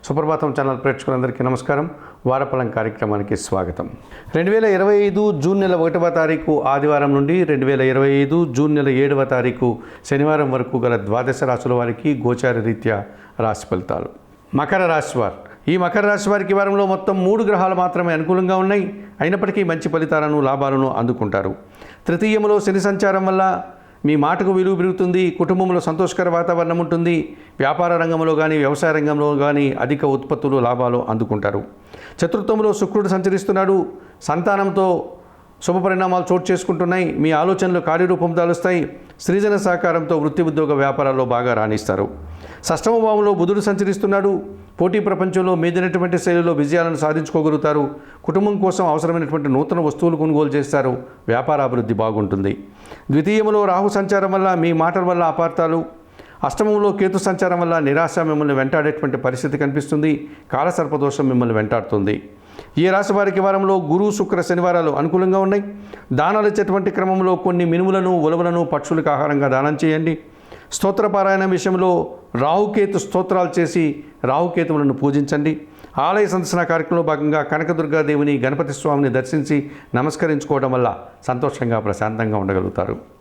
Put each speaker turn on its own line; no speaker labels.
సుప్రభాతం channel ప్రేక్షకులందరికీ నమస్కారం. వారఫలం కార్యక్రమానికి స్వాగతం. 2025 జూన్ నెల 1వ తారీఖు ఆదివారం నుండి 2025 జూన్ నెల 7వ తారీఖు శనివారం వరకు గల ద్వాదశ రాశుల వారికి గోచార రీత్యా రాశి ఫలితాలు. మకర రాశి వారు. ఈ మకర రాశి వారికి వారంలో మొత్తం 3 గ్రహాలు మాత్రమే అనుకూలంగా ఉన్నాయి. అయినప్పటికీ మంచి ఫలితాలను లాభాలను అందుకుంటారు. తృతీయంలో శని సంచారం వల్ల మీ మాటకు విలువ పెరుగుతుంది. కుటుంబంలో సంతోషకర వాతావరణం ఉంటుంది. వ్యాపార రంగంలో కానీ వ్యవసాయ రంగంలో కానీ అధిక ఉత్పత్తులు లాభాలు అందుకుంటారు. చతుర్థంలో శుక్రుడు సంచరిస్తున్నాడు. సంతానంతో శుభ పరిణామాలు చోటు చేసుకుంటున్నాయి. మీ ఆలోచనలు కార్యరూపం దాలుస్తాయి. సృజన సహకారంతో వృత్తి ఉద్యోగ వ్యాపారాల్లో బాగా రాణిస్తారు. షష్టమ భావంలో బుధుడు సంచరిస్తున్నాడు. పోటీ ప్రపంచంలో మీదైనటువంటి శైలిలో విజయాలను సాధించుకోగలుగుతారు. కుటుంబం కోసం అవసరమైనటువంటి నూతన వస్తువులు కొనుగోలు చేస్తారు. వ్యాపార అభివృద్ధి బాగుంటుంది. ద్వితీయంలో రాహు సంచారం వల్ల మీ మాటల వల్ల అపార్థాలు, అష్టమంలో కేతు సంచారం వల్ల నిరాశ మిమ్మల్ని వెంటాడేటువంటి పరిస్థితి కనిపిస్తుంది. కాలసర్పదోషం మిమ్మల్ని వెంటాడుతుంది. ఈ రాశి వారికి వారంలో గురు శుక్ర శనివారాలు అనుకూలంగా ఉన్నాయి. దానాలు ఇచ్చేటువంటి క్రమంలో కొన్ని మినుములను ఉలవలను పక్షులకు ఆహారంగా దానం చేయండి. స్తోత్రపారాయణ విషయంలో రాహుకేతు స్తోత్రాలు చేసి రాహుకేతువులను పూజించండి. ఆలయ సందర్శన కార్యక్రమంలో భాగంగా కనకదుర్గాదేవిని గణపతి స్వామిని దర్శించి నమస్కరించుకోవడం వల్ల సంతోషంగా ప్రశాంతంగా ఉండగలుగుతారు.